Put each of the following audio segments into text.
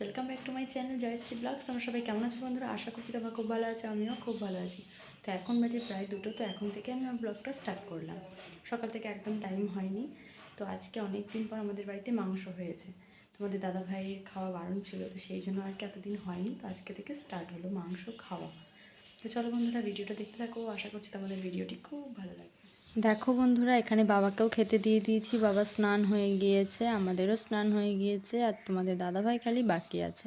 Welcome back to my channel Jayashree blogs. তোমরা সবাই কেমন আছো বন্ধুরা? আশা করছি তোমরা খুব ভালো আছো, আমিও খুব ভালো আছি। তো এখন বাজে প্রায় 2টো, তো এখন থেকে আমি আমার ব্লগটা স্টার্ট করলাম। সকাল থেকে একদম টাইম হয়নি। তো আজকে অনেক দিন পর আমাদের বাড়িতে মাংস হয়েছে। তোমাদের দাদা ভাইয়ের খাওয়া বারণ ছিল, তো সেই জন্য আর কি এতদিন হয়নি। তো আজকে থেকে স্টার্ট হলো মাংস খাওয়া। তো চলো বন্ধুরা, ভিডিওটা দেখতে থাকো। আশা করছি তোমাদের ভিডিওটি খুব ভালো লাগবে। দেখো বন্ধুরা, এখানে বাবাকেও খেতে দিয়ে দিয়েছি। বাবা স্নান হয়ে গিয়েছে, আমাদেরও স্নান হয়ে গিয়েছে, আর তোমাদের দাদাভাই খালি বাকি আছে।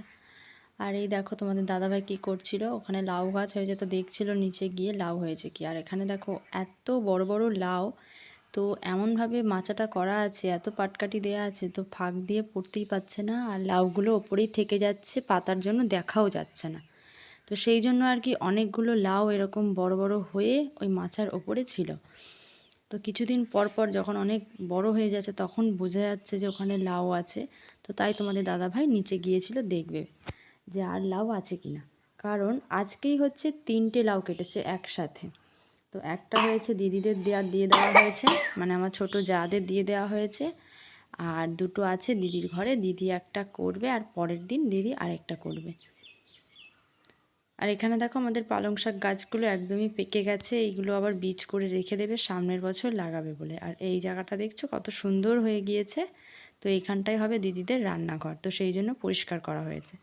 আর এই দেখো তোমাদের দাদাভাই কী করছিল, ওখানে লাউ গাছ হয়েছে তো দেখছিল নিচে গিয়ে লাউ হয়েছে কি। আর এখানে দেখো এত বড় বড় লাউ, তো এমনভাবে মাচাটা করা আছে, এত পাটকাঠি দেওয়া আছে, তো ফাঁক দিয়ে পড়তেই পারছে না। আর লাউগুলো ওপরেই থেকে যাচ্ছে, পাতার জন্য দেখাও যাচ্ছে না। তো সেই জন্য আর কি অনেকগুলো লাউ এরকম বড় বড় হয়ে ওই মাচার ওপরে ছিল। তো কিছুদিন পর পর যখন অনেক বড় হয়ে যাচ্ছে তখন বোঝা যাচ্ছে যে ওখানে লাউ আছে। তো তাই তোমাদের দাদাভাই নিচে গিয়েছিল দেখবে যে আর লাউ আছে কি না। কারণ আজকেই হচ্ছে 3টে লাউ কেটেছে একসাথে। তো একটা হয়েছে দিদিদের দিয়ে দেওয়া হয়েছে, মানে আমার ছোট জাদের দিয়ে দেওয়া হয়েছে। আর 2টো আছে দিদির ঘরে, দিদি একটা করবে আর পরের দিন দিদি আরেকটা করবে। আর এখানে দেখো আমাদের পালং শাক গাছগুলো একদমই পেকে গেছে, এইগুলো আবার বীজ করে রেখে দেবে সামনের বছর লাগাবে বলে। আর এই জায়গাটা দেখছো কত সুন্দর হয়ে গিয়েছে। তো এইখানটাই হবে দিদিদের রান্নাঘর, তো সেই জন্য পরিষ্কার করা হয়েছে।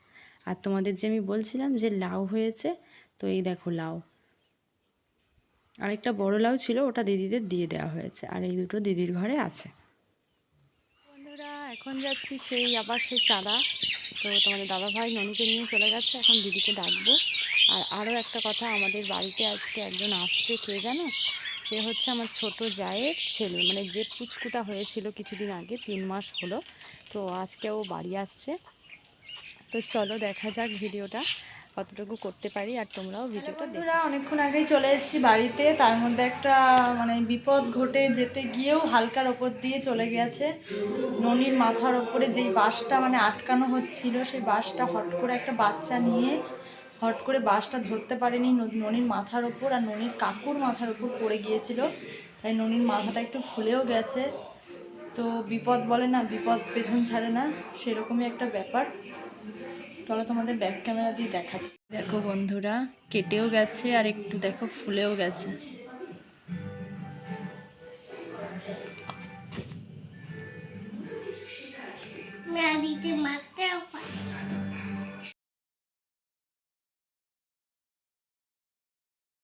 আর তোমাদের যে আমি বলছিলাম যে লাউ হয়েছে, তো এই দেখো লাউ। আরেকটা বড় লাউ ছিল, ওটা দিদিদের দিয়ে দেওয়া হয়েছে। আর এই 2টো দিদির ঘরে আছে। বন্ধুরা, এখন যাচ্ছি আবার সেই চাঁদা। তো তোমাদের দাদাভাই ননিকে নিয়ে চলে গেছে, এখন দিদিকে ডাকবো। আর আরও একটা কথা, আমাদের বাড়িতে আজকে একজন আসছে, কে জানো? সে হচ্ছে আমার ছোট জায়ের ছেলে, মানে যে পুচকুটা হয়েছিল কিছুদিন আগে, 3 মাস হলো। তো আজকে ও বাড়ি আসছে। তো চলো দেখা যাক ভিডিওটা কতটুকু করতে পারি, আর তোমরাও ভিডিওটা দেখো। অনেকক্ষণ আগেই চলে এসেছি বাড়িতে, তার মধ্যে একটা মানে বিপদ ঘটে যেতে গিয়েও হালকার ওপর দিয়ে চলে গেছে। ননির মাথার ওপরে যেই বাঁশটা মানে আটকানো হচ্ছিল, সেই বাঁশটা হট করে একটা বাচ্চা নিয়ে হট করে বাঁশটা ধরতে পারেনি, ননির মাথার ওপর আর ননির কাকুর মাথার ওপর পড়ে গিয়েছিল। তাই ননির মাথাটা একটু ফুলেও গেছে। তো বিপদ বলে না, বিপদ পেছন ছাড়ে না, সেরকমই একটা ব্যাপার। চলো তোমাদের ব্যাক ক্যামেরা দিয়ে দেখাচ্ছি। দেখো বন্ধুরা, কেটেও গেছে আর একটু দেখো ফুলেও গেছে।